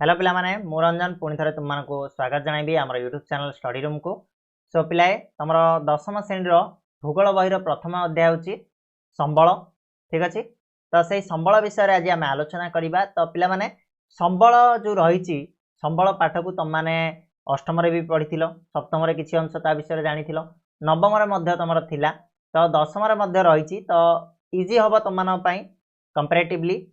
Hello पिला माने मु रंजन पुणी थे तुम को स्वागत जनइबी आम यूट्यूब चैनल स्टडी रूम को। सो पिलाए तुम दशम श्रेणी भूगोल बही प्रथम अध्याय हूँ संबल। ठीक अच्छे तो से संबल विषय आज आम आलोचना करवा। तो पिला माने संबल जो रही संबल पाठ को तुम मैंने अष्टम भी पढ़ी सप्तम किसी अंश ता विषय जानी नवम तुम थिला तो दशम रही तो इजी हम तुम कंपेरेटिवली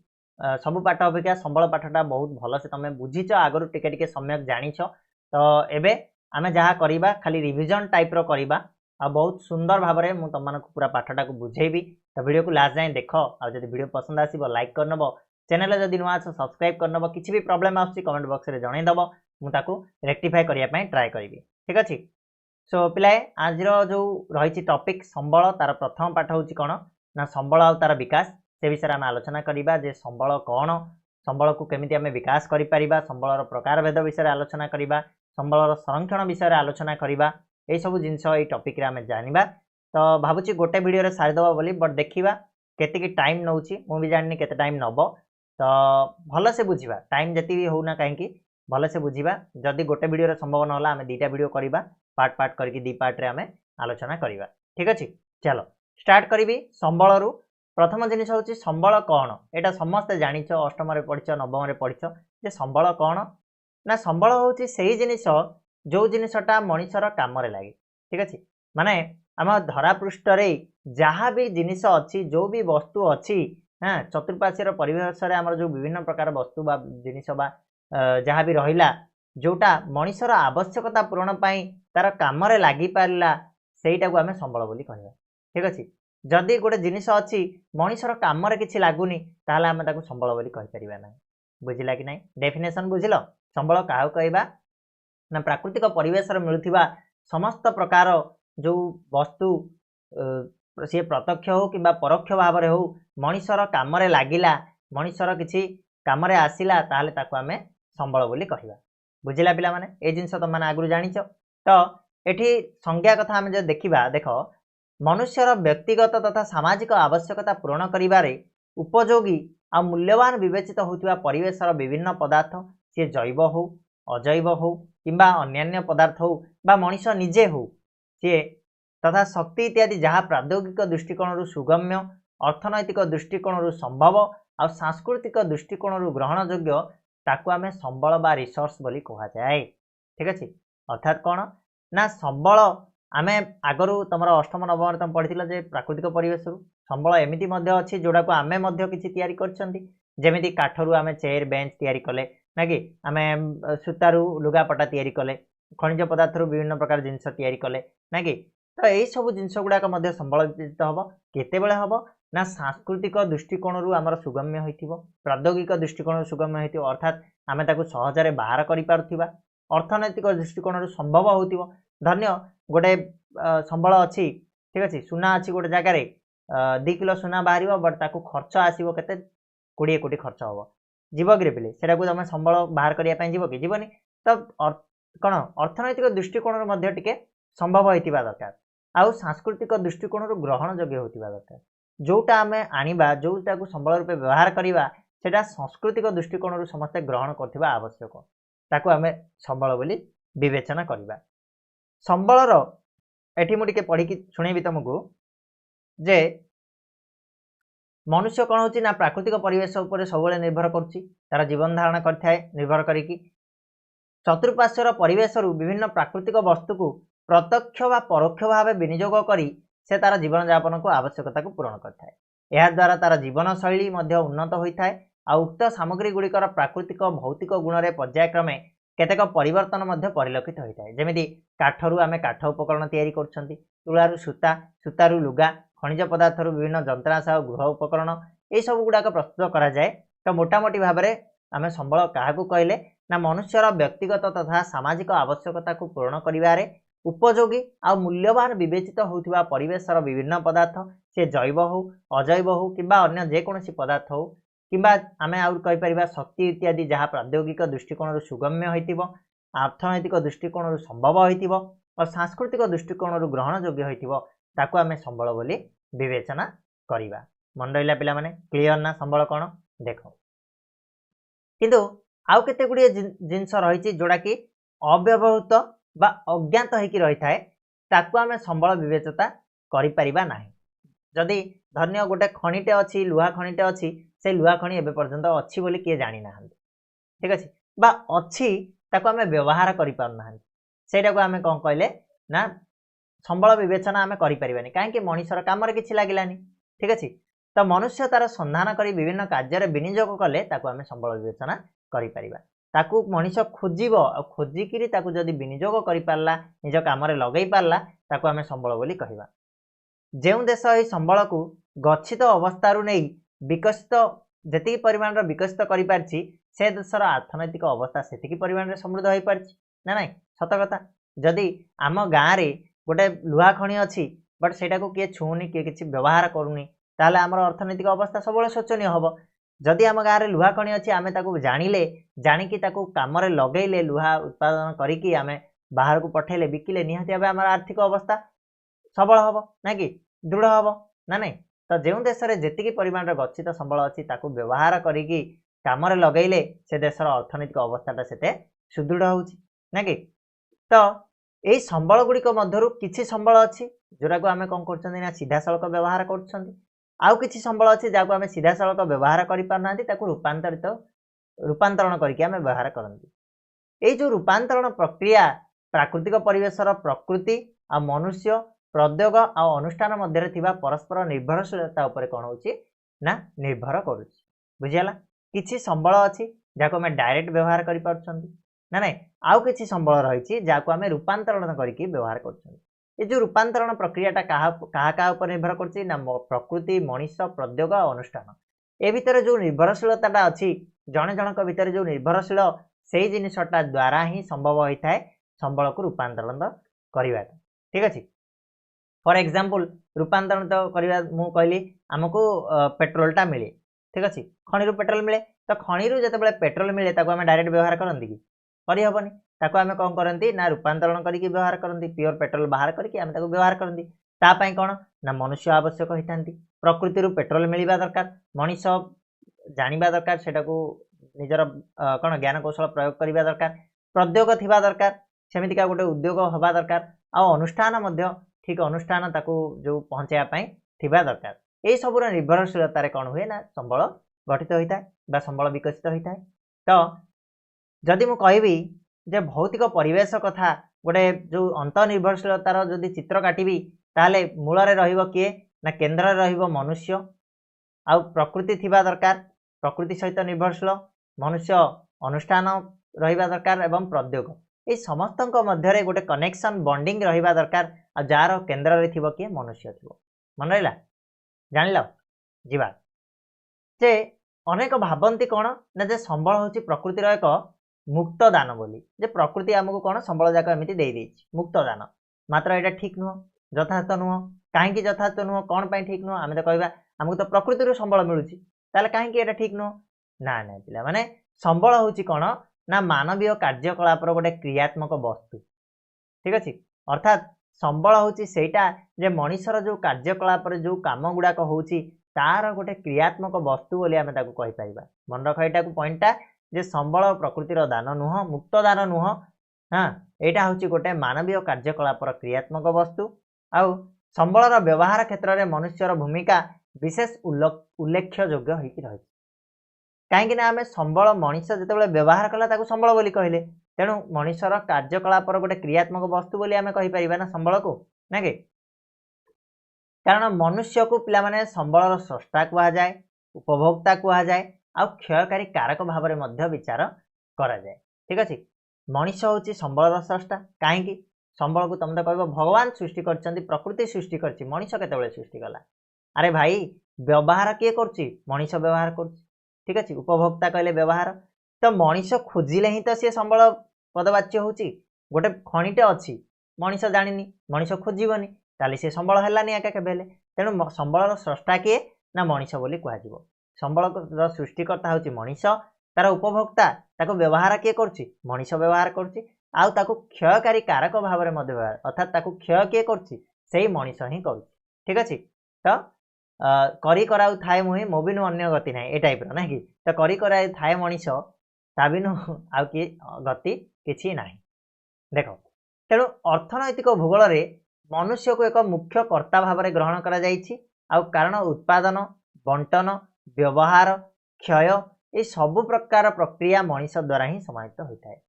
सबु पाठ अपेक्षा संबल पाठटा बहुत भल से तुम बुझीच आगु टिके सम्यक जानिछ। तो एबे आमे जहाँ करवा खाली रिविजन टाइप रो करवा आ बहुत सुंदर भाव में मुझे तुम पूरा पाठटा को बुझेबी। तो वीडियो को लास्ट जाए देख और जब वीडियो पसंद आसो लाइक करनब चैनल जदि नुआ आस सब्सक्राइब करनब किसी भी प्रॉब्लम आसुची कमेंट बॉक्स में जनईदब मुझे रेक्टिफाई करने ट्राए करी। ठीक अच्छे सो पिलाए आज जो रही टॉपिक संबल तार प्रथम पाठ हूँ कौन ना संबल आ तार विकास से विषय में आलोचना करवा जे संबल कौन संबल को केमिति आमे विकास करि परिबा संबलर प्रकार भेद विषय आलोचना करवा संबलर संरक्षण विषय आलोचना करवा यही सब जिनस ये टॉपिक रे आमे जानिबा। तो भावुची गोटे वीडियो रे सारिदबा बोली बट देखिबा केतिकी टाइम नउची मु भी जाननी केते टाइम नब। तो भल से बुझिबा टाइम जति भी होना कहीं भल से बुझिबा जदि गोटे वीडियो रे संभव न होला आमे दुईटा वीडियो करबा पार्ट पार्ट करके दी पार्ट रे आमे आलोचना करबा। ठीक अछि चलो स्टार्ट करिबी संबल रु। प्रथम जिनिस हूँ संबल कौन यहाँ समस्ते जानिछ अष्टम पढ़िछ नवम पढ़िछ जे संबल कौन ना संबल हूँ से जिनिस जो जिनसटा मनुष्यर कम लगे। ठीक अच्छे माने आम धरा पृष्ठ जहाँ भी जिनिस अच्छी जो भी वस्तु अच्छी हाँ चतुर्पाश्वर परिवेश आम जो विभिन्न प्रकार वस्तु बा जिनिस बा जहाँ भी रहा जोटा मनुष्यर आवश्यकता पूरण तार कम लगी पारा सेटा को आम संबल बोली कहवा। ठीक अच्छे जदि गोटे जिनिस अच्छी मनुष्यर कम किसी लगुनि ताहले आमे ताकू संबल बोली कहि परिबा नै। बुझिला कि नै डेफिनेशन बुझिल संबल काहू कहबा ना प्राकृतिक परिवेश मिलुथिबा समस्त प्रकार जो वस्तु सी प्रत्यक्ष हो कि परोक्ष भाव में हो मनुष्यर कम लगिला मनुष्यर किसी कम आसिला ताहले ताकू आमे संबल बोली कहबा। बुझिला पिला माने ए जिंस तुम माने आगु जानिछ। तो एठी संज्ञा कथा आमे जे देखिबा देख मनुष्यर व्यक्तिगत तथा सामाजिक आवश्यकता पूरण करिबारे उपयोगी आ मूल्यवान विवेचित होतिबा परिवेशर विभिन्न पदार्थ सी जैव हो अजैव हो किंबा अन्यान्य पदार्थ हो बा मनुष्य निजे हो सी तथा शक्ति इत्यादि जहाँ प्राद्योगिक दृष्टिकोण सुगम्य अर्थनैतिक दृष्टिकोण संभव आ सांस्कृतिक दृष्टिकोण ग्रहण योग्य ताकू आमे संबल बा रिसोर्स बोली कहा जाए। ठीक अच्छे अर्थात कौन ना संबल आमे आगरू तुम अष्टम नवम तुम पढ़ी जे प्राकृतिक परिवेश संबल एमती अच्छी जोड़ा को आमे किसी तैयारी करमी काठरू आमे चेयर बेंच तैयारी कले ना कि आमे सूतारू लुगापटा तैयारी कले खनिज पदार्थ विभिन्न प्रकार जिनस तैयारी कले ना कि तो यही सब जिनस गुड़ाक संबल विजित हम केतेबेले हम ना सांस्कृतिक दृष्टिकोण आमर सुगम्य हो प्राद्योगिक दृष्टिकोण सुगम्य हो अर्थात आमे ताकू सहजरे बाहर करि पारुथिबा अर्थनैतिक दृष्टिकोण संभव हो धन्य गोटे संबल अच्छी। ठीक अच्छे सुना अच्छी गोटे जगार 2 किलो सुना बाहर बट ताकू खर्च आसो के 20 कोटी खर्च हम जीव कि पे से तुम संबल बाहर करने जीव कि जीवनी। तो कौन अर्थनैतिक दृष्टिकोण टे संभव होता दरकार आउ सांस्कृतिक दृष्टिकोण ग्रहण योग्य होता दरकार जोटा आम आनिबा जोटा को संबल रूपे व्यवहार करवा सेटा सांस्कृतिक दृष्टिकोण समस्ते ग्रहण करथिबा आवश्यक ताकू आम संबल बोली विवेचना करवा। संबलर एठी मुझे पढ़ी शुणेबी तुमको जे मनुष्य कौन होची ना प्राकृतिक परिवेश उपर सब निर्भर कर जीवन धारण करथाय निर्भर करिकी चतुर्पार्श्वर परिवेश विभिन्न प्राकृतिक वस्तु को प्रत्यक्ष व परोक्ष भाव विनियोग करी से तार जीवन यापन को आवश्यकता को पूरण करथाय। यह द्वारा तार जीवन शैली उन्नत होता है आ उक्त सामग्री गुड़िकर प्राकृतिक भौतिक गुण में पर्यायक्रमे केतेक परिवर्तन परिलक्षित होता है जमी काठरू आमे काठ उपकरण तैयारी कर तुलारू सूता सूतारू लुगा खनिज पदार्थ विभिन्न जंत्रांश गृह उपकरण ये सब गुड़ाक प्रस्तुत करा जाए। तो मोटामोटी भाव में आम संबल क्या कहले ना मनुष्यर व्यक्तिगत तथा सामाजिक आवश्यकता को पूरण करिवारे उपयोगी आ मूल्यवान विवेचित होता परिवेशर विभिन्न पदार्थ से जैव हो अजैव हो किंबा अन्य जेकोसी पदार्थ हो किंबा आमे आउर कहि परिबा शक्ति इत्यादि जहाँ प्राद्योगिक दृष्टिकोण सुगम्य होइतिबो अर्थनैतिक दृष्टिकोण संभव होइतिबो और सांस्कृतिक दृष्टिकोण ग्रहण योग्य होइतिबो ताकू आमे संबल बोली विवेचना करिबा। मन रहिला पिला माने क्लियर ना संबल कौन देख किंतु आउ केते गुडी जिंस रही जोड़ा कि अव्यवहृत बा अज्ञात होइकी रही थाए ताकू आमे संबल विवेचता करि परिबा नाही। जदि धन्य गोटे खणीटे अच्छी लुहा खणीटे अच्छी से लुहा खणी एबे पर्यंत अच्छी बोली किए जानी ना ठीक अच्छे बा अच्छी ताकू आमे व्यवहार करि पार ना सेटा को आमे कोन कहले ना संबल विवेचना आमे करि परिबानी काहे कि मनुष्यर काम रे किछि लागिलानी ठीक अछि। तो मनुष्य तार संधान करी विभिन्न कार्य विनियोग कले ताकू आमे संबल विवेचना करि परिबा ताकू मनुष्य खोजिबो आ खोजिकिरी ताकू जदि विनियोग करि पारला निज काम रे लगै पारला ताकू आमे संबल बोली कहिबा। जेउ देश एही संबल को गच्छित अवस्था रु नै विकसित जेतिकी परिमाण रो विकसित करि पारछि से देशर अर्थनैतिक अवस्था सेतिकी परिमाण रे समृद्ध होई पारछि ना नै सत कथा। जदि आम गाँ रे गोटे लुहा खणी अछि बट सेटा को किए छुउनी किए किछि व्यवहार करूनी ताले आमर अर्थनैतिक अवस्था सबले शोचनीय हबो। जदि आम गाँ रे लुहा खणी अछि आमे ताकू जानिले जानिकी ताकू काम रे लगैले लुहा उत्पादन करिकी आमे बाहर को पठेले बिकिले निहाती भाबे आमर आर्थिक अवस्था सबल हबो ना कि दृढ़ हबो ना नै। तो जेउ देश रे जेतिकी परिमाण रे गच्छित संबल अछि ताकू व्यवहार करिकी काम रे लगैले से देशर अर्थनैतिक अवस्थाटा सेते सुदृढ़ होउछि ना कि। तो एई संबल गुडी को मध्यरु किछि संबल अछि जोरा को आमे कोन करछन्ती ना सीधा सड़क व्यवहार करछन्ती आउ किछि संबल अछि जाको आमे सीधा सड़क व्यवहार करि पारनांती ताकू रूपांतरण करिके आमे व्यवहार करंती। एई जो रूपांतरण प्रक्रिया प्राकृतिक परिवेशर प्रकृति आ मनुष्य प्रद्योग आ अनुष्ठान मध्य थिबा परस्पर निर्भरशीलता उपरे कोन होछि ना निर्भर करूछि बुझियाला। किछि संबल अछि जाको आमे डायरेक्ट व्यवहार करि पारछन्ती ना नै आउ किछि संबल रहिछि जाको आमे रूपांतरण करिके व्यवहार करछन्ती। ए जो रूपांतरण प्रक्रियाटा कहा ऊपर निर्भर करछि ना प्रकृति मनुष्य प्रद्योग और अनुष्ठान ए भितर जो निर्भरशीलता अच्छी जने जनक भितर जो निर्भरशील से जिनसटा द्वारा ही संभव होता है संबल को रूपांतरण करवा ठीक अच्छे। फॉर एग्जांपल रूपांतरण तो करवा मु कहली आमको पेट्रोलटा मिले ठीक अच्छे खणी पेट्रोल मिले तो खणी जो पेट्रोल मिले ताको आमे डायरेक्ट व्यवहार करंती कि करि हबनी ताको आमे कोन करंती ना रूपांतरण करिके व्यवहार करंती प्योर पेट्रोल बाहर करके आमे ताको व्यवहार करंती ता पई कोन ना मनुष्य आवश्यक होइतांती प्रकृति रु पेट्रोल मिलिबा दरकार मनुष्य जानिबा दरकार सेटा को निजर कोन ज्ञान कौशल प्रयोग करिबा दरकार प्रद्योग थिबा दरकार सेमिति का गोटे उद्योग हबा दरकार आ अनुष्ठान मध्य ठीक अनुष्ठान ताको जो पहुंचाया पई थिबा दरकार ए सबुर निर्भरशीलता रे कोन हुए ना संबल गठित होइता बा संबल विकसित होइता। तो जदि मु कहबी जे भौतिक परिवेश कथा गोटे जो अंतर्निर्भरशीलतार जदि चित्र काटिबी ताले मूल रे रहिबो किए ना केंद्र रे रहिबो मनुष्य आ प्रकृति थिबा दरकार प्रकृति सहित निर्भरशील मनुष्य अनुष्ठान रहिबा दरकार एवं प्रद्योग ए समस्तक मध्य रे गोटे कनेक्शन बॉन्डिंग रहिबा दरकार आ जार केंद्र रे थिबो किए मनुष्य थिबो मन रहिला जानिलो जीवा जे अनेक भाबंती कोन ना जे संबल होची प्रकृतिर एक मुक्त दान बोली जे प्रकृति आमको कौन संबल जाक एमती दे देछि मुक्त दान मात्र एटा ठीक नुह यथार्थ नुह कहीं यथार्थ नुह कौन पाई ठीक नुह आम तो कहबा आमको तो प्रकृति रो संबल मिलुछि ताले कहीं एटा ठीक नुह ना ना पिला माने संबल होची कौन ना मानवीय कार्यकलाप रो गोटे क्रियात्मक वस्तु ठीक अछि। अर्थात संबल होची सेटा जे मनुष्यर जो कार्यकलाप रे जो काम गुडा को होची तार गोटे क्रियात्मक वस्तु बोली आमे ताको कहि परिबा मन रख एटा को पॉइंटटा जे संबल प्रकृतिर दान नुह मुक्त दान नुह हाँ यहाँ हूँ गोटे मानवीय कार्यकलाप क्रियात्मक वस्तु आउ संबलर व्यवहार क्षेत्र में मनुष्यर भूमिका विशेष उल्लेख्य योग्य होती रही कहीं आम संबल मनुष्य जिते व्यवहार कला संबल बोली कहले तेणु मनुष्यर कार्यकलाप गोटे क्रियात्मक वस्तु बोली आम कहीपर ना संबल को ना कि कारण मनुष्य को पिला माने संबलर स्रष्टा कहुए उपभोक्ता कहुए आ क्षयकारी कारक भाव में विचार करा जाए ठीक अच्छे। मनुष्य हूँ संबलर स्रष्टा कहीं संबल को तुम तो कह भगवान सृष्टि कर प्रकृति सृष्टि कर मनुष्य केतबेले सृष्टि कला अरे भाई व्यवहार किए कर मनुष्य व्यवहार कर ठीक अच्छे। उपभोक्ता कहले व्यवहार तो मनुष्य खोजिले ही तो सी संबल पदवाच्य हूँ गोटे खणीटे अच्छी मनुष्य जानी मनुष्य खोजबनी ताली सी संबल है एका केबेले तेणु संबलर स्रष्टा किए ना मनुष्य बोली कह संबल सृष्टिकर्ता हूँ मनुष्य तार उपभोक्ता ताको व्यवहार किए कर मनुष्य व्यवहार कर क्षयकारी कारक भाव में व्यवहार अर्थात ताको क्षय किए कर मनुष्य ही कर ठीक अच्छे। तो करी कराऊ थाए मुहे मोबिनु अन्य गति ना ए टाइप ना कि तो करी कराऊ थाए मनुष्य ता बिनु आउ कि गति किछि नाही। देख तेणु अर्थनैतिक भूगोल रे मनुष्य को एक मुख्य कर्ता भाव में ग्रहण करा जाइछि आउ कारण उत्पादन बंटन व्यवहार क्षय ये सब प्रकार प्रक्रिया मनीष द्वारा ही समाहित होता है।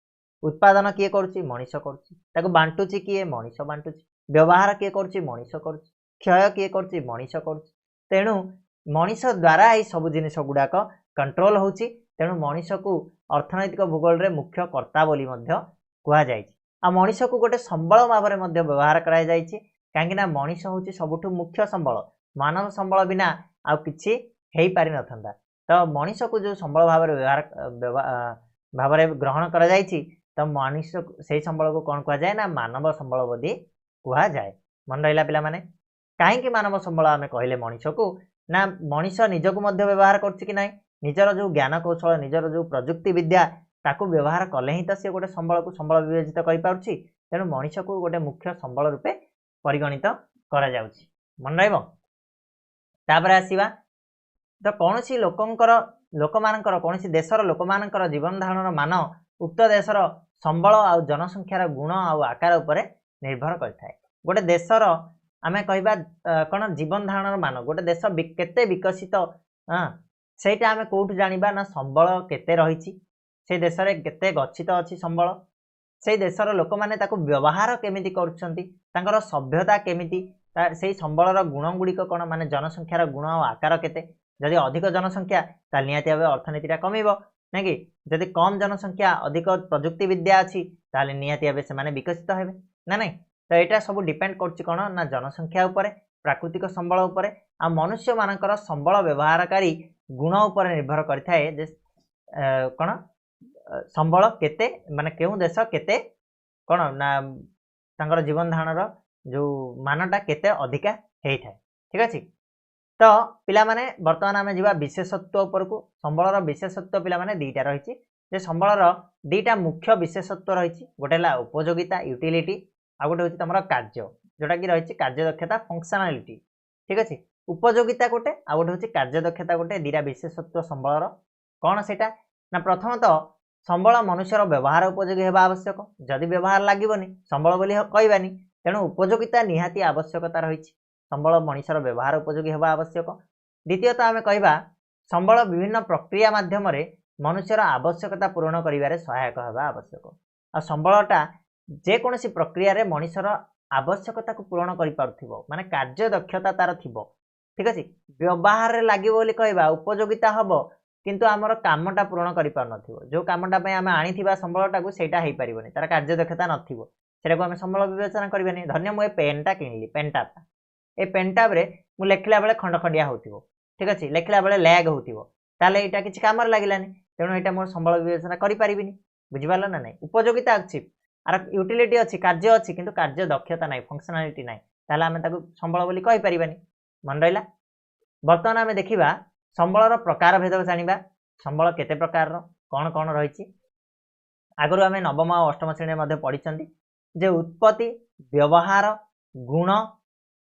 उत्पादन किए करुछि मनीष करुछि ताको बांटुछि किए मनीष बांटुछि व्यवहार किए करुछि मनीष करुछि क्षय किए करुछि मनीष करुछि तेणु मनीष द्वारा ये सब जिनिस गुड़ाक कंट्रोल होछि तेणु मनीष को अर्थनैतिक भूगोल रे मुख्य कर्ता बोली मध्य कुहा जाइछि। आ मनीष को गोटे संबल भाव में मध्य व्यवहार करा जाइछि काहेकि ना मनीष होछि सबुठु मुख्य संबल मानव संबल बिना आ किछि हेई पारि नथंदा तो मनीष को जो संबल भाव में व्यवहार भाव में ग्रहण करा जाइछि तो मनीष से संबल को कौन कहा जाए ना मानव संबल बोली कहा जाए। मन रहा पिला माने कहीं मानव संबल आम कहले मनीष को ना मनीष निजक व्यवहार कर कि ना निजर जो ज्ञान कौशल निजर जो प्रजुक्ति विद्या ताकू व्यवहार कले ही तो सी गोटे संबल को संबल विवेचित करें तेणु मनीष को गोटे मुख्य संबल रूपे परिगणित करा जाउछि। मन रहा आसवा तो कौन सी लोक मानकर कौन सी देशर लोक मानकर जीवन धारण मान उक्त देशर संबल आ जनसंख्यार गुण आकार उपरे निर्भर करथाय। गोटे देशर आमे कहबा कौन जीवन धारण मान गोटे देश केते विकसित सेटा आमे कोठु जानिबा ना संबल केते रहिछि से देश में केते गच्छित अच्छी संबल से देशर लोक मैंने व्यवहार केमिति करुछंती तांकर सभ्यता केमिति से संबलर गुण गुड़िक कौन माने जनसंख्यार गुण और आकार केते जदि अधिक जनसंख्या ताल निहाती भाव अर्थनीतिटा कमिबो ना कि जदि कम जनसंख्या अधिक प्रजुक्ति विद्या अच्छी ताले निहाती भाव से माने विकसित हेबे ना नहीं तो यहाँ सब डिपेंड करछि कौन ना जनसंख्या उपरे प्राकृतिक संबल उपरे आ मनुष्य मानकर संबल व्यवहारकारी गुण उपर निर्भर करथाए जे कौन संबल केते माने केउ देश केते कौन ना तांकर जीवन धारणर जो मानटा केते अधिका हेई थाए। ठीक अछि तो पिला माने वर्तमान आमे जीवा विशेषत्व उपर को संबलर विशेषत्व पिला माने दीटा रहिछि जे संबलर दीटा मुख्य विशेषत्व रहिछि गोटे ला उपयोगिता यूटिलिटी आ गोटे होछि तमरा कार्य जोटा कि रहिछि कार्य दक्षता फंक्शनालिटी। ठीक अछि उपयोगिता गोटे आ गोटे होछि कार्य दक्षता गोटे दीटा विशेषत्व संबलर कौन सेटा ना प्रथमतः संबल मनुष्यर व्यवहार उपयोगी हेबा आवश्यक जदि व्यवहार लागबनी संबल बोली कहबानी तेणु उपयोगिता निहाती आवश्यकता रही संबल मनुष्यर व्यवहार उपयोगी हेबा आवश्यक। द्वितीयतः आमे कहबा संबल विभिन्न प्रक्रिया माध्यम मनुष्यर आवश्यकता पूरण करिवारे सहायक हेबा आवश्यक आ संबलटा जेकोसी प्रक्रिया रे मनुष्यर आवश्यकता को पूरण करि पारुथिबो माने कार्य दक्षता तार थिबो। ठीक अछि व्यवहार रे लागिबो बोली कहबा उपयोगिता हबो किंतु आमर कामटा पूरण कर जो कामटा आम आनी संबलटा को सेटा हो पारबनी तार कार्य दक्षता नथिबो सेटा को आम संबल विवेचना करबानी। धन्य मुझे पेनटा किणिली पेनटापटा ए पेनटाप मु लेखिला बेले खंड खंडिया होतिबो। ठीक अच्छे लेखिला बेले लैग होतिबो ताले एटा किछि काम लागिलानी तेणु एटा मोर संबल विवेचना करि पारिबिनी बुझिपारल ना नहीं। उपयोगिता अच्छी आर यूटिलिटी अच्छी कार्य अच्छी किंतु कार्य दक्षता नहीं फंक्शनालिटी नहीं ताले आम ताकू संबल बोली कहि पारिबानी। मन रहिला वर्तमान आम देखिबा संबलर प्रकार भेद जानिबा संबल केते प्रकार कौन कौन रही आगु आम नवम और अष्टम श्रेणी में पढ़ी जे उत्पत्ति व्यवहार गुण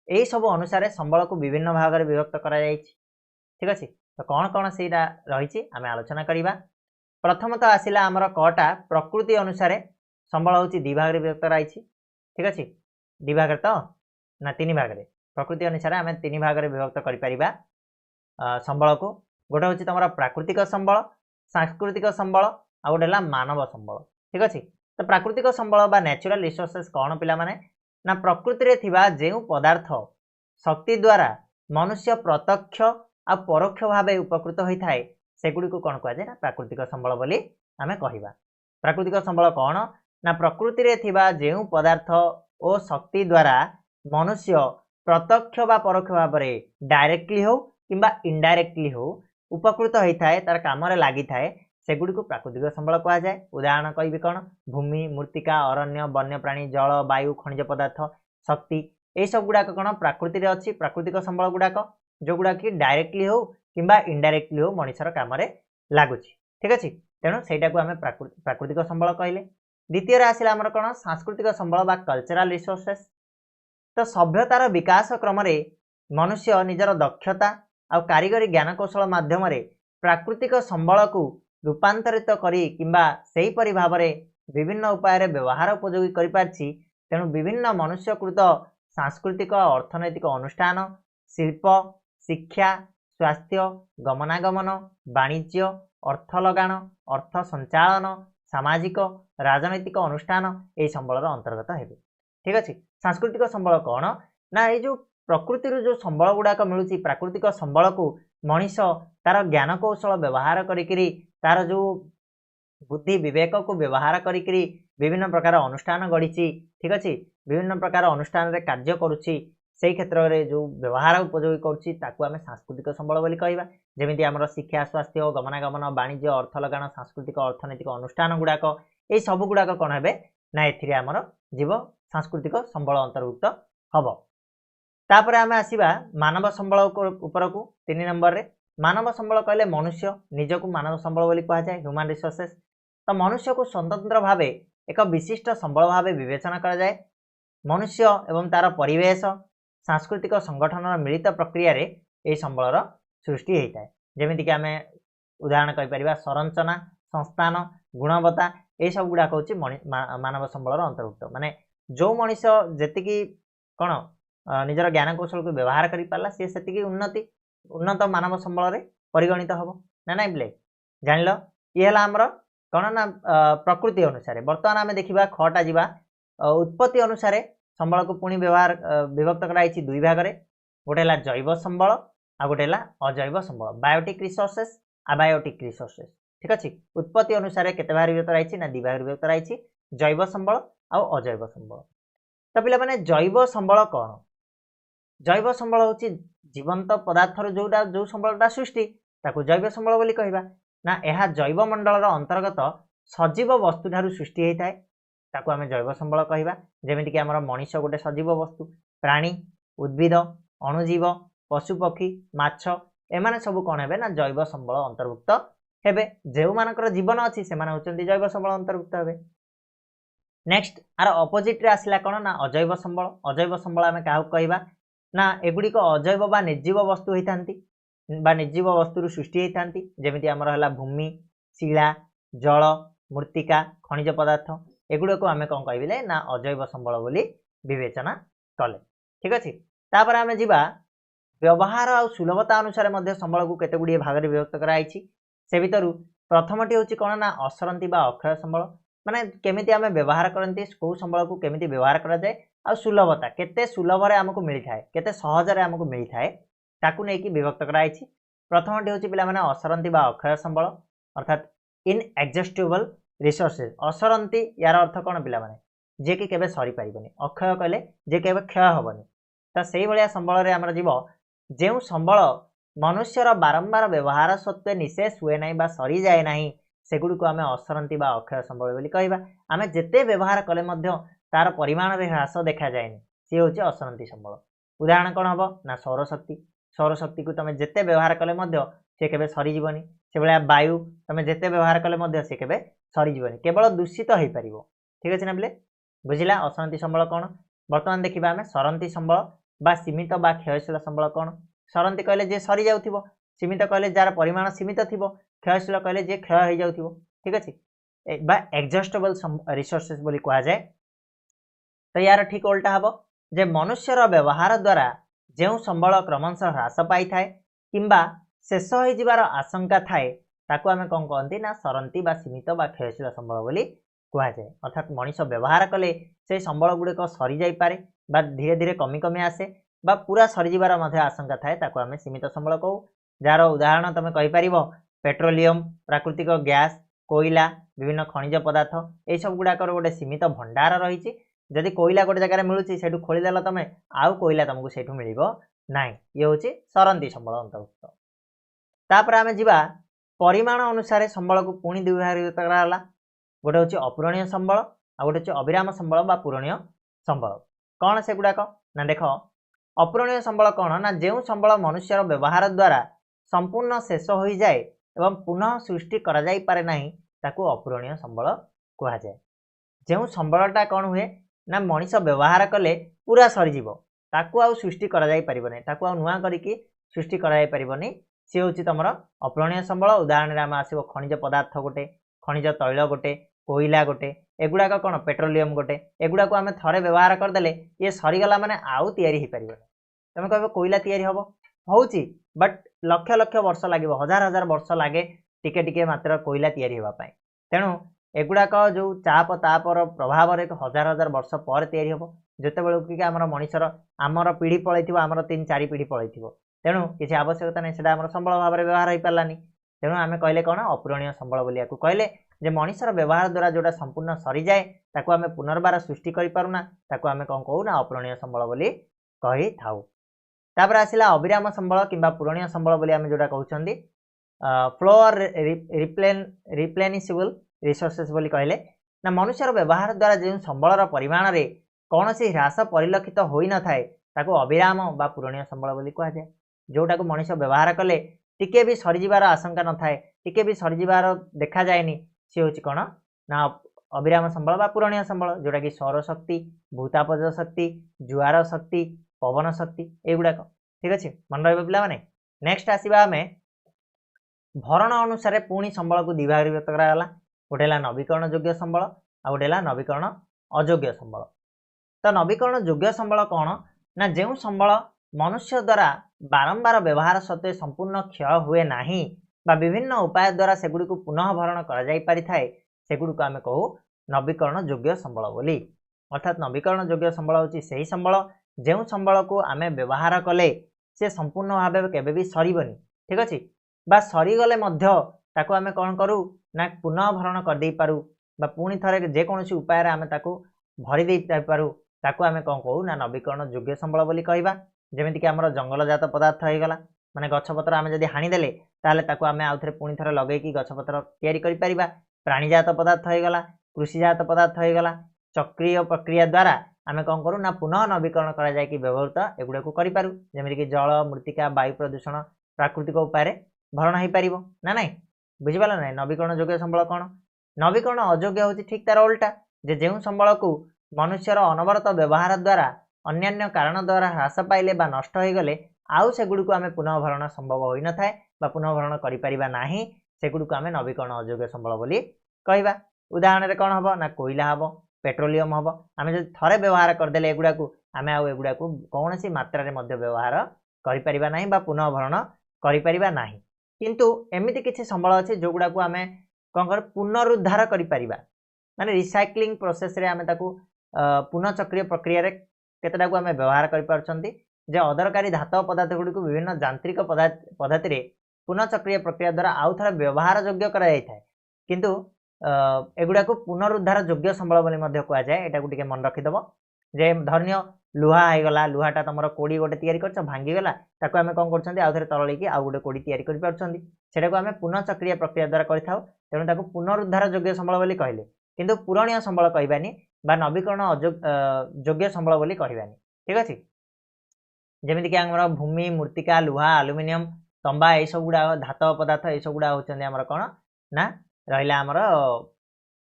यही सब अनुसार संबल को विभिन्न भाग में विभक्त करा जायछि। ठीक अच्छे तो कौन कौन से रही आम आलोचना करवा। प्रथमतः आसला आमर कटा प्रकृति अनुसार संबल हूँ दी भाग में विभक्त रही। ठीक अच्छे दी भाग तो ना तीन भाग में प्रकृति अनुसार आम तीन भाग में विभक्त कर संबल को गोटे हूँ तुम प्राकृतिक संबल सांस्कृतिक संबल आ गोटे मानव संबल। ठीक अच्छे तो प्राकृतिक संबल बा नेचुरल रिसोर्सेस कौन पिला माने ना प्रकृति रे थिबा जेउ पदार्थ शक्ति द्वारा मनुष्य प्रत्यक्ष आ परोक्ष भाव उपकृत होता है सेगुड़ी को कौन कह जाए ना प्राकृतिक संबल बोली आमे कहिबा। प्राकृतिक संबल कौन ना प्रकृति रे थिबा जेउ पदार्थ और शक्ति द्वारा मनुष्य प्रत्यक्ष बा परोक्ष भाव में डायरेक्टली हो किंबा इनडायरेक्टली हो उपकृत होता है तार काम लगी थाए सेगुड़ी को प्राकृतिक संबल कह जाए। उदाहरण कहि कौन भूमि मूर्तिका अरण्य वन्यप्राणी जल वायु खनिज पदार्थ शक्ति ये सब गुड़ाक कौन प्राकृति अच्छी प्राकृतिक संबल गुड़ाक जो गुड़ा कि डायरेक्टली हो किंबा इनडायरेक्टली हो मनुष्यर काम लगुच। ठीक अच्छे तेणु सहीटा को आम प्राकृतिक संबल कहले। द्वितीय आसला आमर कौन सांस्कृतिक संबल बा कल्चरल रिसोर्सेस तो सभ्यतार विकास क्रम मनुष्य निजर दक्षता आ कारीगरी ज्ञान कौशल माध्यम प्राकृतिक संबल को रूपांतरित करी किंबा सेहीपरि भावरे विभिन्न उपाय व्यवहार उपयोगी करिपारछि। तेणु विभिन्न मनुष्यकृत सांस्कृतिक अर्थनैतिक अनुष्ठान शिल्प शिक्षा स्वास्थ्य गमनागमन वाणिज्य अर्थ लगान अर्थ संचालन सामाजिक राजनैतिक अनुष्ठान यही संबलर अंतर्गत हेबे। ठीक अच्छे। सांस्कृतिक संबल कौन ना ये प्रकृति जो संबल गुड़ाक मिलूँ प्राकृतिक संबल को मनीष तार ज्ञान कौशल व्यवहार करी तार जो बुद्धि विवेक को व्यवहार करी विभिन्न प्रकार अनुष्ठान गढ़ी। ठीक अच्छे। विभिन्न प्रकार अनुष्ठान रे कार्य करुच्ची से क्षेत्र में जो व्यवहार उपयोगी करुच्ची ताकू आमे सांस्कृतिक संबल बोली कहवा। जेमिति आमर शिक्षा स्वास्थ्य गमनागमन वाणिज्य अर्थ लगान सांस्कृतिक अर्थनैतिक अनुष्ठान गुड़ाक ये सब गुड़ाक कौन है ना एथिरे आमर जीव सांस्कृतिक संबल अंतर्भुक्त हम। तापर आमे आसीबा मानव संबल उपरकू 3 नंबर रे। मानव संबल कहले मनुष्य निजकू मानव संबल बोली कहा जाए ह्यूमन रिसोर्सेस। तो मनुष्य को स्वतंत्र भावे एक विशिष्ट संबल भावे विवेचना करा जाए। मनुष्य एवं तार परिवेश सांस्कृतिक संगठन मिलित प्रक्रिया रे यही संबलर सृष्टि होता है। जेमितिक आमे उदाहरण कहीपर संरचना संस्थान गुणवत्ता ये सब गुड़ाक हूँ मानव संबलर अंतर्भुक्त। माने जो मनीष जी कौन निजर ज्ञान कौशल को व्यवहार कर पारा सी से उन्नत मानव संबल रे परिगणित हम ना ना बोले जान लो। ये आमर कौन ना प्रकृति अनुसार बर्तमान आम देखा खटा जा उत्पत्ति अनुसार संबल को पुणी व्यवहार विभक्त कराई 2 भाग में। गोटे है जैव संबल आ गोटे है अजैव संबल बायोटिक रिसोर्सेस अबायोटिक रिसोर्सेस। ठीक अच्छे। उत्पत्ति अनुसार केते भाग विभक्त रही ना 2 भाग विभक्त रही जैव संबल आ अजैव संबल। तो पिला माने जैव संबल कौन जैव संबल हूँ जीवंत पदार्थर जोटा जो संबलटा सृष्टि ताकू जैव संबल बोली कहवा ना यह जैव मंडल अंतर्गत सजीव वस्तु ठारू सृष्टि होता है ताकू आमे जैव संबल कहवा। जेमितिक आमर मनीष गोटे सजीव वस्तु प्राणी उद्भिद अणुजीव पशुपक्षी माछ एमाने सब कौन है ना जैव संबल अंतर्भुक्त हेबे। जो मानकर जीवन अच्छी से होचंती जैव संबल अंतर्भुक्त हेबे। नेक्स्ट आर अपोजिट रे आसला कौन ना अजैव संबल। अजैव संबल आमे काहू कहवा ना एगुड़िक अजैव बा निर्जीव वस्तु होती बा निर्जीव वस्तु सृष्टि होती। जेमिति आमर है भूमि शिला जल मृत्तिका खनिज पदार्थ एगुड़ को आमे कौन कहले ना अजैव संबल बोली विवेचना कले। ठीक अच्छे। तापर आमे जिबा व्यवहार और सुलभता अनुसार मध्य संबल को केते गुड़िए भाग में विभक्त कराई। से भितर प्रथमटी हूँ कौन ना असरंती बा अक्षय संबल माने केमिति आमे व्यवहार करती कौ संबल को केमिति व्यवहार करा जाए आ सुलभता केते सुलभ रे आमको मिली थाए केते सहज रे आमको मिली थाए ताकू नै कि विभक्त कराई। प्रथमटी हूँ पिला माने असरंती बा अक्षय संबल अर्थात इनएग्जॉस्टिबल रिसोर्सेस। असरंती यार अर्थ कौन पिला माने जे कि केबे सरी परिबनी अक्षय कहले जे केबे क्षय हबनी। तो सेही भलिया संबल रे हमर जीव जेउ संबल मनुष्यर बारंबार व्यवहार सत्वे निशेष हुए ना बा सरी जाए ना सेगुड़ को आमे असरंती बा अक्षय संबल बोली कहवा। आमे जेते व्यवहार कले मध्य तार परिमाण रे ह्रास देखा जाए सी हूँ असरंती संबल। उदाहरण कौन हम ना सौरशक्ति। सौरशक्ति को तुम जिते व्यवहार कले सी केबे सरीजीवनी। से भाया वायु तुम जिते व्यवहार कले सी केबे सरीजीवनी केवल दूषित हो पार। ठीक अच्छे ना बोले बुझिला। असरंती संबल कौन बर्तमान देखा आम सरंती संबल बा सीमित बा क्षयशील संबल कौन। सरंती कहले जे सरी जाउथिबो सीमित कहले जार परिमाण सीमित थिबो क्षयशील कहले जे क्षय हो जाउथिबो। ठीक अच्छे बा एग्जॉस्टेबल रिसोर्सेस बोली कहा जाए। तो यार ठीक उल्टा हम जे मनुष्यर व्यवहार द्वारा जो संबल क्रमशः ह्रास पाई थाए किंबा शेष हो जिबार आशंका थाए ताकू आमे कौन कहती ना सरंती बा सीमित बा क्षयशील संबल बोली कहा जाए। अर्थात मनीष व्यवहार कले से संबल गुड़िक सरी जाई पारे बा धीरे धीरे कमी कमी आसे बा पूरा सरी जिबार मध्य आशंका थाए ताकू आमे सीमित संबल कहू। जार उदाहरण तुम कहीपर पेट्रोलियम प्राकृतिक गैस कोयला विभिन्न खनिज पदार्थ ये सब गुड़ाकर गोटे सीमित भंडार रही। जदि कोयला गोटे जगह मिलूँ से खोलीदेल तुम आउ कोयला तुमको से मिल ना ये हूँ सरंती संबल अंतर्भुक्त। तापर आमे जिबा परिमाण अनुसार संबल को पुणी 2 भाग विभक्त कराला। गोटे हूँ अपूरणीय संबल आ गोटे हूँ अविराम संबल बा पूरणीय संबल। कौन से गुड़ाक ना देख अपूरणीय संबल कौन ना जो संबल मनुष्यर व्यवहार द्वारा संपूर्ण शेष हो जाए एवं पुनः सृष्टि करा जाई पारे नहीं ताकू अपूरणीय संबल कहा जाए। जो संबलटा कौन हुए ना मनीष व्यवहार कले पूरा सरीजीव ताकू आउ सृष्टि करा जाई परिबनी ताकू आउ नुआ करिकी सृष्टि करा जाई परिबनी सी हूँ तुम अपूरणीय संबल। उदाहरण आम आसो खनिज पदार्थ गोटे, खनिज तैल गोटे, कोईला गोटे, एगुड़ाक कौन पेट्रोलियम गोटे, एगुड़ा आम थे व्यवहार करदे ये सरीगला मैंने आउ तैयारी हो पार। तुम कह कोईला तैयारी हम होची बट लक्ष लक्ष वर्ष लगे, हजार हजार वर्ष लगे टिके टिके मात्र कोईला तैयारी होगापाई। तेणु एगुड़ाक जो चाप तापर प्रभाव हजार हजार वर्ष पर तैयारी हम, जिते बेलू कि आम मनीषर आमर पीढ़ी पलैथि आमर 3-4 पीढ़ी पलैथि। तेणु किसी आवश्यकता नहीं, से संबल भाव में व्यवहार हो पारानी। तेणु आम कहले कौन अपूरणीय संबल बोली कहले जे मनीषर व्यवहार द्वारा जोटा संपूर्ण सरी जाए ताकू आम पुनर्बार सृष्टि करूना, ताकू आम कौन कहू ना अपूरणीय संबल बोली कही थाउ। तापर आसिला अविराम संबल किंबा पूरणीय संबल बोली आम जोटा कहउछंदी फ्लो और रिप्लेनिशेबल रिसोर्सेस बोली कहले ना मनुष्यर व्यवहार द्वारा जो संबलर परिमाण रे कौन सी ह्रास परिलक्षित होई न थाए ताकू अविराम बा पूरणीय संबल बोली कहा जाए। जोटा को मनुष्य व्यवहार कले टिके भी सरीजिबार आशंका न थाए, टिके भी सरीजिबार देखा जाएनी, सी होची कौन ना अविराम संबल बा पूरणीय संबल। जोटा कि सौर शक्ति, भूतापज शक्ति, जुआर शक्ति, पवन शक्ति एगुड़ाक। ठीक अच्छे, मन रहा पिला माने। नेक्स्ट आसवा आम भरण अनुसार पुणी संबल को दिभाग विभक्त कराला। गोटे नवीकरण योग्य संबल आ गोटे नवीकरण अयोग्य संबल। तो नवीकरण योग्य संबल कौन ना जो संबल मनुष्य द्वारा बारंबार व्यवहार सत्वे संपूर्ण क्षय हुए नहीं बा विभिन्न उपाय द्वारा सेगुड़ी को पुनः भरण कर आम कहू नवीकरण योग्य संबल बोली। अर्थात नवीकरण योग्य संबल होची सही संबल जो संबल को आम व्यवहार कले से संपूर्ण भाव केबे भी सरीबनी। ठीक अच्छे, बा सरीगले ताको आम कौन करूँ ना पुनः भरण कर दे पारू बा पुणी थरे जेकोसी उपाय आम ताको भरी दे पारू, ताको आम कौन कहू ना नवीकरण योग्य संबल बोली कहबा। जेमिति कि आमर जंगलजात पदार्थ होगला माने गछपत्र आम जदि हाणीदेले ताले ताको आम आउ थे पुणी थरे लगेकी गछपत्र तैयारी करि परिबा। प्राणीजात पदार्थ होगला, कृषिजात पदार्थ होगला, चक्रीय प्रक्रिया द्वारा आम कौन करूँ ना पुनः नवीकरण करा जाय कि व्यवहृत एगुड़ा को करि पारू। जेमिति कि जल, मृत्तिका, वायु प्रदूषण प्राकृतिक उपाय भरण हो पारिबो ना नहीं, बुझिपाल ना। नवीकरण योग्य संबल कौन, नवीकरण अयोग्य होची ठीक तार उल्टा, जे जो संबल को मनुष्यर अनवरत व्यवहार द्वारा अन्यान्य कारण द्वारा ह्रास पाइले बा नष्ट हो गले आउ सेगुड़ी को आम पुनः भरण संभव हो न थाए बा पुनः भरण करिपारिबा नाही, सेगुड़ी को आम नवीकरण अयोग्य संबल बोली कहबा। उदाहरण कौन हम ना कोईला हम, पेट्रोलियम हम। आम जो थरे व्यवहार करदे एगुड़ा को आम आगुड़ा को कौन सी मात्रा रे मध्य व्यवहार करिपारिबा नाही बा पुनः भरण करिपारिबा नाही। किंतु एमिति किछि संबल अछि जोगुड़ा को आम कौन कर पुनरुद्धार करिपारिबा, माने रिसाइक्लिंग प्रोसेस रे आम ताकू पुनः चक्रीय प्रक्रिया रे केतटा को आम व्यवहार करिपारछंती जे अदरकारी धातव पदार्थ गुडी को विभिन्न यांत्रिक पद्धति रे पुनः चक्रीय प्रक्रिया द्वारा आउ थरे व्यवहार योग्य करा जाय थाए। किंतु एगुड़ा को पुनरुद्धार योग्य संबल बोली मध्य कहा जाए। एटा को टिके मन रखिदबो जे धन्य लुहा आईगला, लुहाटा तुम कोड़ी गोटे तैयारी कर भांगीगला ताको आम कौन कर आउ थे तलैकी आउ गोटे कोड़ी तैयारी करिपारछंती, सेटा को आम पुनः चक्रीय प्रक्रिया द्वारा करिथाउ। तेणु ताको पुनरुद्धार योग्य संबल बोली कहले, किंतु पूरणीय संबल कहबानी बा नवीकरण योग्य संबल बोली कहबानी। ठीक अच्छे, जेमिति कि आमर भूमि, मृत्तिका, लुहा, एल्युमिनियम, तंबा ये सब गुड़ा धातव पदार्थ ये सब गुड़ा होचंदी आमर कौन ना रहिला आमर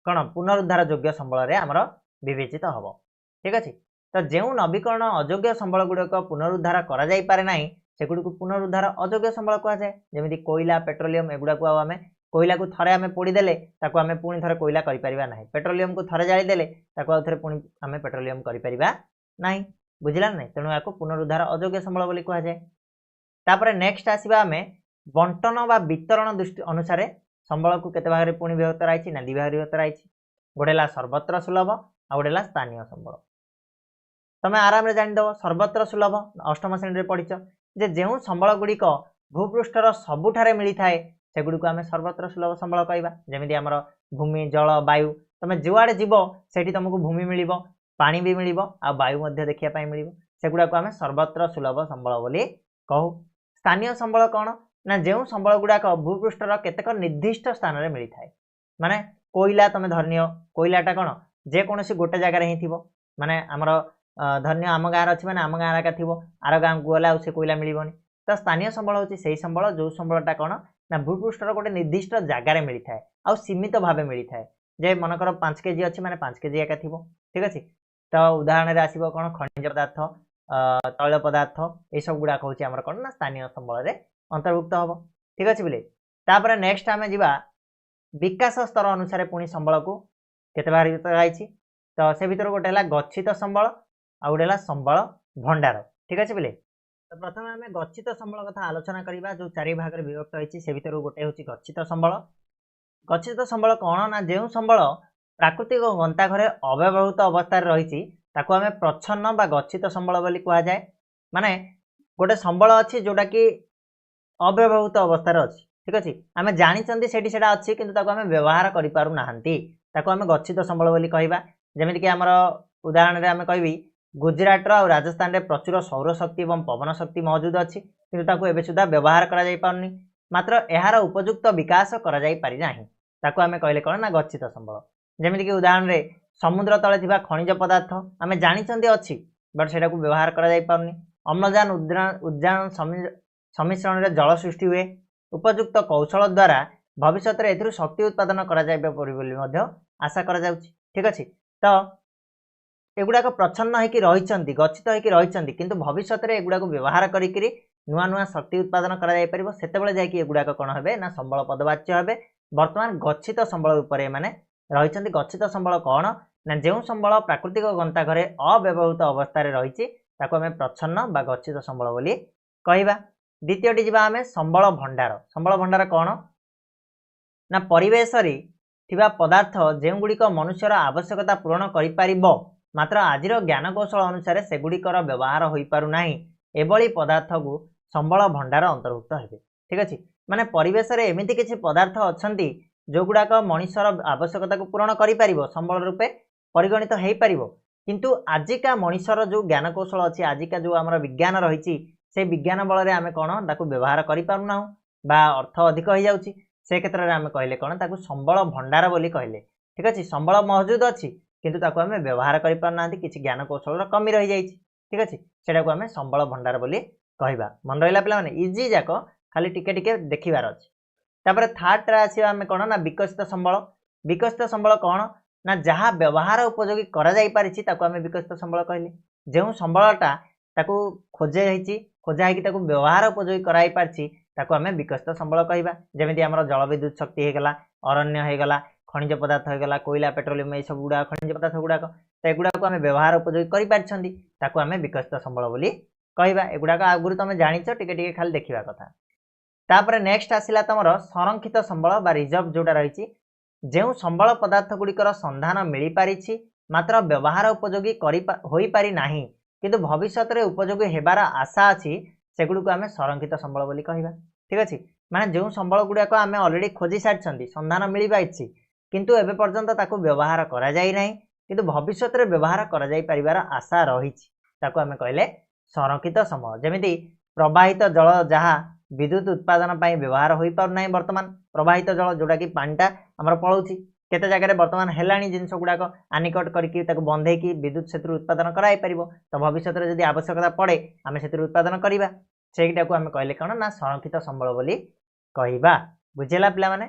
कौन पुनरुद्धार योग्य संबल रे आमर विवेचित हबो। ठीक अच्छे, तो जो नवीकरण अयोग्य संबल गुड़िक पुनरुद्धार करा जाई पारे नाही सेगुड़ी को पुनरुद्धार अयोग्य संबल कहा जाए। जेमिति कोईला, पेट्रोलियम एगुड़ा को आम कोईला को थरे आम पोड़ीदेले ताको आम पुणी थरे कोईला करिपारिबा नाही, पेट्रोलियम को थरे जाळीदेले ताको आउ थरे पुणी आम पेट्रोलियम करिपारिबा नाही, बुझिला नहीं। तेणु याको पुनरुद्धार अयोग्य संबल बोली कहा जाए। तापरे नेक्स्ट आसीबा आम बंटन बा वितरण दृष्टि अनुसार संबल को केते भागरे पुणी विभक्त राइछि ना दिभाग विभक्त राइछि। गोटेला सर्वत्र सुलभ आ गोटेला स्थानीय संबल। तमे आराम रे जानि दबो सर्वत्र सुलभ अष्टम श्रेणी रे पढिछ जे जेउ संबल गुड़िक भूपृष्ठर सबुठारे मिली थाए सेगुड़ी को आम सर्वत्र सुलभ संबल कहबा। जेमिति आमर भूमि, जल, वायु, तुम जुआड़े जीव सेठी तुमको भूमि मिलिबो, पानी भी मिलिबो आ वायु मध्य देखिया पाई मिलिबो, सेगुड़ा को आम सर्वत्र सुलभ संबल बोली कहू। स्थानीय संबल कौन ना जो संबल गुड़ाक भूपृष्ठर केतेक निर्दिष्ट स्थान में मिली थाए। माने कोईला तुम धरनियो कोईलाटा कौन जेकोसी गोटे जगार ही थी, माने आमर धन्य आम गाँव अच्छी मैंने आम गाँव एका थी आर गाँव को गला से कोईला मिलबनी। तो स्थानीय संबल होची से संबल जो संबलटा कौन ना भूपृष्ठर गोटे निर्दिष्ट जगार मिली थाए आ सीमित भाव मिली थाए। जे मनकर 5 केजी अच्छी मैंने 5 केजी एका थी। ठीक अच्छे, तो उदाहरण रे आसीबो कौन खनिज पदार्थ, तैल पदार्थ ये सब गुड़ाक होची आमर कौन ना स्थानीय संबल रे अंतर्भुक्त हम ठीक अच्छे बोले तापर नेक्स्ट आम जा विकास स्तर अनुसार पुणी संबल को केते भाग कराई तो से भर गोटे है गच्छित संबल आ गोटे है संबल भंडार ठीक अच्छे बोले तो प्रथम आम गच्छित संबल कथा आलोचना करवा जो 4 भाग में विभक्त होती से भर गोटे हूँ गच्छित संबल गच्छित संबल कौन ना जो संबल प्राकृतिक गंता घरे अव्यवहृत अवस्था रही आम प्रच्छन्न बा गच्छित संबल बोली कह जाए माने गोटे संबल अच्छी जोटा कि अव्यवहृत अवस्था अच्छी ठीक अच्छे आम जानी से अच्छी किंतु आम व्यवहार करें आम गच्छित संबल बोली कहवा जमीक आम उदाहरण आम कहि गुजरात और राजस्थान में प्रचुर सौर शक्ति और पवन शक्ति मौजूद अच्छी किंतु एवं सुधा व्यवहार कर मात्र यार उपयुक्त विकास कर आम कहले कौन ना गच्छित संबल जमीक उदाहरण में समुद्र तले खनिज पदार्थ आम जानी अच्छी बट से व्यवहार कर अम्लजान उद्यान सम्मिश्रण में जल सृष्टि हुए उपयुक्त कौशल द्वारा भविष्य में एथुरु शक्ति उत्पादन कर आशा कर ठीक अच्छे तो एगुड़ाक प्रच्छन्न होकर रही गच्छित होकर रही किंतु भविष्य में एगुड़ाक व्यवहार करी नुआ नुआ शक्ति उत्पादन कर कौन हे ना संबल पदवाच्य हे बर्तमान गच्छित संबल रूप में रही गच्छित संबल कौन ना जो संबल प्राकृतिक गंता घरे अव्यवहृत अवस्था रही आम प्रच्छन्न बा गच्छित संबल बोली कहवा द्वितीयटी जी आम संबल भंडार कौन ना परिवेश थिबा पदार्थ जो गुड़िक मनुष्यर आवश्यकता पूरण कर मात्र आजिर ज्ञान कौशल अनुसार सेगुड़िकर व्यवहार हो पारुना एभली पदार्थ को संबल भंडार अंतर्भुक्त हे ठीक अच्छे माने परिवेश रे एमिति किछि पदार्थ अछंती जो गुड़ाक मनुष्यर आवश्यकता को पूरण कर संबल रूपे परिगणित हो पार किंतु आजिका मनुष्यर जो ज्ञान कौशल अच्छी आजिका जो आम विज्ञान रही से विज्ञान बल में आम कौन ताकू व्यवहार करूना बा अर्थ अधिक हो जाऊँगी से क्षेत्र में आम कहले कौन ताकू संबल भंडार बोली कहले ठीक अच्छे संबल मौजूद अच्छी किंतु ताकू आम व्यवहार करना किसी ज्ञान कौशल कमी रही जाइए ठीक अच्छे से आम संबल भंडार बोली कहवा मन रहा पे इजी जाक खाली टिके देखार अच्छे तापर थर्ड आसवा आम कौन ना विकसित संबल कौन ना जहाँ व्यवहार उपयोगी आम विकसित संबल कहले जो संबलटा खोजा हो व्यवहार उपयोगी कराई पार्ची आम विकसित संबल कहवा जमी आम जल विद्युत शक्ति होगला अरण्य होगला खनिज पदार्थ होगला कोयला पेट्रोलियम ये सब गुड़ा खनिज पदार्थ गुड़ाक तो एगुड़ाक आम व्यवहार उपयोगी कर आम विकसित संबल बोली कहवा एगुड़ाक आगुरी तुम जाच टिके खाली देखा कथा तापर नेक्स्ट आसला तुम संरक्षित संबल बा रिजर्व जोटा रही जो संबल पदार्थ गुड़िकर संधान मिल पारी मात्र व्यवहार उपयोगी हो पारि नाही किंतु भविष्य में उपयोगी होबार आशा अच्छी सेगुड़ आम संरक्षित संबल बोली कहवा ठीक अच्छे माने जो संबल गुड़ाक आम अलरेडी खोजी सारी संधान मिल पाई किंतु एबे पर्यंत ताकू व्यवहार करा जाई नाही किंतु भविष्य में व्यवहार करा जाई परिवार आशा रही आम कहले संरक्षित संबल जमीती प्रवाहित जल जहाँ विद्युत उत्पादन पर व्यवहार हो पारना बर्तमान प्रवाहित जल जोटा कि पानीटा आमर पलाऊँगी केते जगह बर्तमान हेलाणी जिनस गुड़ाक आनिकट करके बंधे की विद्युत से उत्पादन कराई पार तो भविष्य में जब आवश्यकता पड़े आम से उत्पादन करवा सेटा को आम कहले कौन ना संरक्षित संबल बोली कहवा बुझेला पिला माने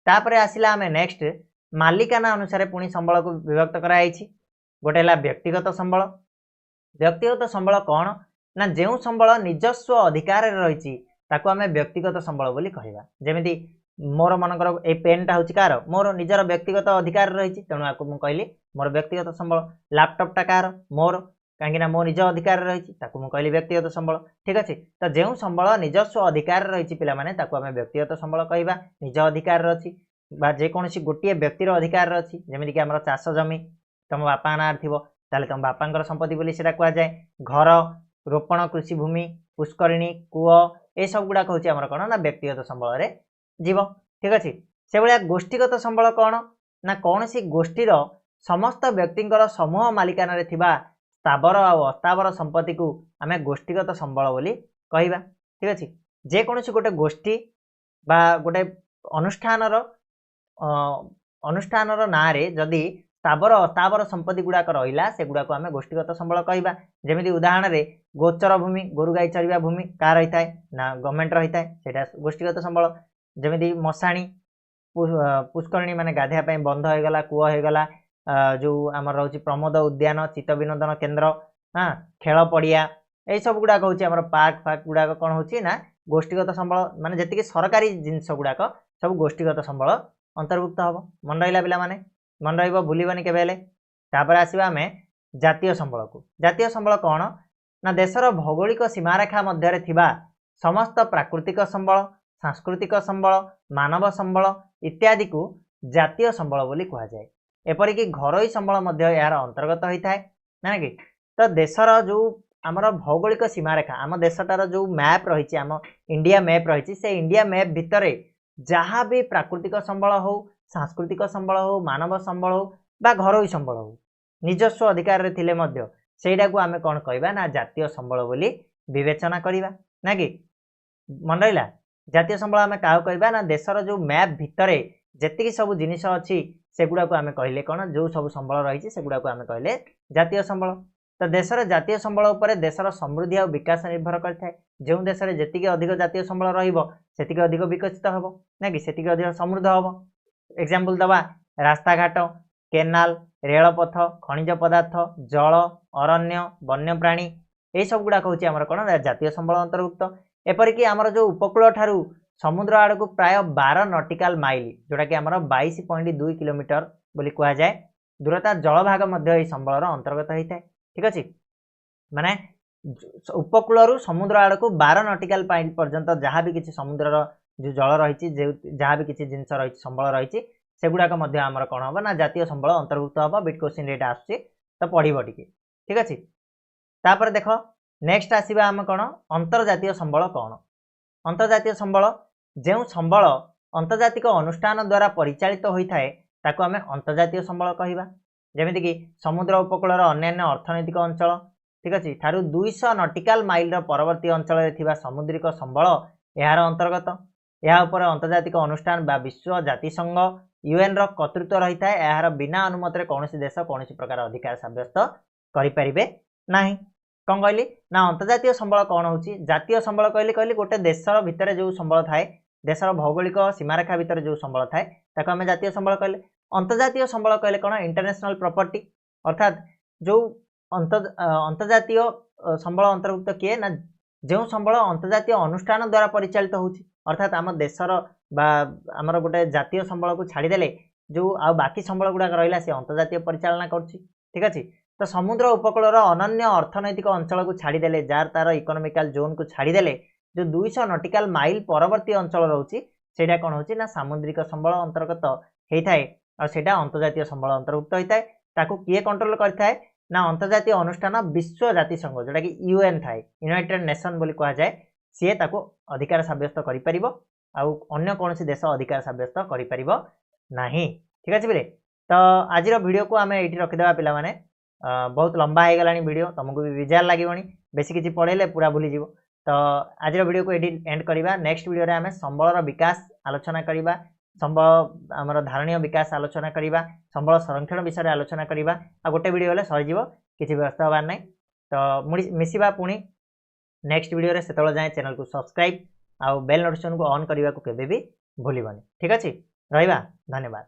तापर आसला आम नेक्स्ट मालिकाना अनुसार पुणी संबल को विभक्त कराई गोटे है व्यक्तिगत संबल कौन ना जो संबल निजस्व अधिकार रही आम व्यक्तिगत संबल बोली कहवा जमीती मोर मनकर ए पेनटा हूँ कार मोर निजर व्यक्तिगत अधिकार रही तेणु आपको मुझे कहली मोर व्यक्तिगत संबल लैपटॉपटा कार मोर कहीं मो निज अधिकार रही मुझे कहली व्यक्तिगत संबल ठीक अच्छे तो जो संबल निजस्व अधिकार रही पे आम व्यक्तिगत संबल कहवा निज अधिकार अच्छी जेकोसी गोटे व्यक्तिर अधिकार अच्छी जमीक आम चाष जमी तुम बापा ना थी ताले तुम बापा संपत्ति बोली सेटा कहुए घर रोपण कृषि भूमि पुष्करिणी कूଅ ये सब गुड़ाक हूँ आम कौन ना व्यक्तिगत संबल जीव ठीक अच्छे से भाया गोष्ठीगत संबल कौन ना कौन सी गोष्ठीर समस्त व्यक्तिंकर समूह मालिकाना रे थिबा स्थावर और अस्थावर संपत्ति को आम गोष्ठीगत संबल बोली कहवा ठीक अच्छे जेकोसी गोटे गोष्ठी बा गोटे अनुष्ठान ना रे जदि स्थावर अस्थावर संपत्ति गुड़ाक रहा से गुड़ाक आम गोष्ठीगत संबल कहवा जमी उदाहरण में गोचर भूमि गोरु गाई चरवा भूमि क्या रही है ना गवर्नमेंट रही है से गोष्ठीगत संबल जमी मशाणी पुष्करिणी माने गाधेया बंध होगला कूଅ होगला जो आम रोचे प्रमोद उद्यान चित्त विनोदन केन्द्र हाँ खेल पड़िया यही सब गुड़ाक हूँ आम पार्क फार्क गुड़ाक कौन हो गोष्ठीगत संबल माने जति सरकारी जिनस गुड़ाक सब गोष्ठीगत संबल अंतर्भुक्त हम मन रहा पे मन भूलनी के आसवा आम जातीय संबल को जातीय संबल कौन ना देशर भौगोलिक सीमारेखा मध्य थिबा समस्त प्राकृतिक संबल सांस्कृतिक संबल मानव संबल इत्यादि को जातीय संबल बोली कहा जाए एपरिक घरोई संबल यार अंतर्गत होता है ना कि तो देशर जो आमर भौगोलिक सीमारेखा आम देशटार जो मैप रही आम इंडिया मैप रही से इंडिया मैप भितर जहाँ भी प्राकृतिक संबल हो सांस्कृतिक संबल हो मानव संबल हो बा घरोई संबल हो निजस्व अधिकार रे थिले मध्य सेटा को आमे कौन कहबा ना जातीय संबल बोली विवेचना करिबा ना कि मन रहा जातीय संबल आमे काउ कहबा ना देशर जो मैप भितर जेतिकी सब जिनिस अछि सेगुडा को आमे कहले कोन जो सब संबल रही सेगुडा को आमे कहले जातीय संबल तो देशर जातीय संबल उपर देशर समृद्धि और विकास निर्भर करथाय जो देश में जेतिकी अधिक जातीय संबल रहिबो सेतिकी अधिक विकसित हबो ना कि सेतिकी अधिक समृद्ध हबो एग्जांपल दबा रास्ता घाट केनाल रेलपथ खनिज पदार्थ जल अरण्य वन्यप्राणी यही सब गुड़ा हूँ आम कौन जातीय संबल अंतर्भुक्त एपरिक आमर जो उपकूल ठारू समुद्र आड़ को प्राय 12 नॉटिकल माइल जोटा कि आमर 22.2 किलोमीटर बोली कहा जाए दूरता जलभाग संबलर अंतर्गत होता है ठीक अच्छे माने उपकूल समुद्र आड़ को 12 नॉटिकल माइल पर्यंत जहाँ भी किसी समुद्र जो जल रही जहाँ भी किसी जिनस रही संबल रही सेगुड़ाक आमर कौन हम ना जातीय संबल अंतर्भुक्त हम बिट क्वेश्चन रेट आसुची तो पढ़व टी ठीक अच्छे तापर देख नेक्स्ट आसवा आम कौन अंतर्जातीय संबल कौन अंतर्जातीय संबल जो संबल अंतर्जातिक अनुष्ठान द्वारा परिचालित होता है ताको आमे अंतर्जातीय संबल कहवा जमीक समुद्र उपकूल अन्यान्य अर्थनैतिक अंचल ठीक अच्छे ठारू 200 नॉटिकल माइल परवर्ती अंचल समुद्रिक संबल यार अंतर्गत या उपर अंतर्जातिक अनुष्ठान बा विश्व जातिसंघ यूएन रो कर्तृत्व रही है यार बिना अनुमति कौन देश कौन प्रकार अधिकार सब्यस्त करें ना कौन कहली ना अंतर्जातीय संबल कौन हो जातीय संबल कहली गोटे देशर भितर जो संबल थाए देशर भौगोलिक सीमारेखा भितर जो संबल थाए ताको आमे जातीय संबल कहले अंतर्जातीय संबल कहले कौन इंटरनेशनल प्रॉपर्टी अर्थात जो अंतर्जातीय संबल अंतर्भुक्त किए ना जो संबल अंतर्जातीय अनुष्ठान द्वारा परिचालित होउछि अर्थात आम देशर बा आमर गोटे जातीय संबल को छाड़ीदेले जो आ बाकी संबल गुड़ाक रहा से अंतर्जातीय परिचालना करुच्ची ठीक अच्छे तो समुद्र उपकूल अनन्य अर्थनैतिक अंचल को छाड़ीदेले जार तार इकोनॉमिकल जोन को छाड़ीदेले जो 200 नॉटिकल माइल परवर्ती अंचल रोचे सेटा कौन होची ना सामुद्रिक संबल अंतर्गत होता है और सेटा अंतर्जातीय संबल अंतर्भुक्त होता है ताको किए कंट्रोल करता है ना अंतर्जातीय अनुष्ठान विश्व जातिसंघ जोटा कि यूएन थाए यूनाइटेड नेशन बोली कहा जाए सी ताको अधिकार सब्यस्त करिपरिबो आउ अन्य कौन देश अधिकार सब्यस्त करिपरिबो नाही ठीक अच्छे बोले तो आज वीडियो को आम ये रखिदेवा पिला माने बहुत लंबा हो गलानी वीडियो तुमको भी विजार लगे बेसी किसी पढ़ेले पूरा भूलीज तो आज वीडियो को ये एंड करवा नेक्स्ट वीडियो रे आम संबलर विकास आलोचना करवा संबल आमर धारणीय विकास आलोचना करवा संबल संरक्षण विषय आलोचना करवा आ गोटे वीडियो हेल्ले सरीज किसी व्यस्त हबार ना तो मिसिबा पुणी नेक्स्ट वीडियो रे सेतबेले जाए चैनल को सब्सक्राइब आउ बेल नोटिफिकेशन को ऑन करने को केबे भी भूलिबनी ठीक अच्छे रहिबा धन्यवाद।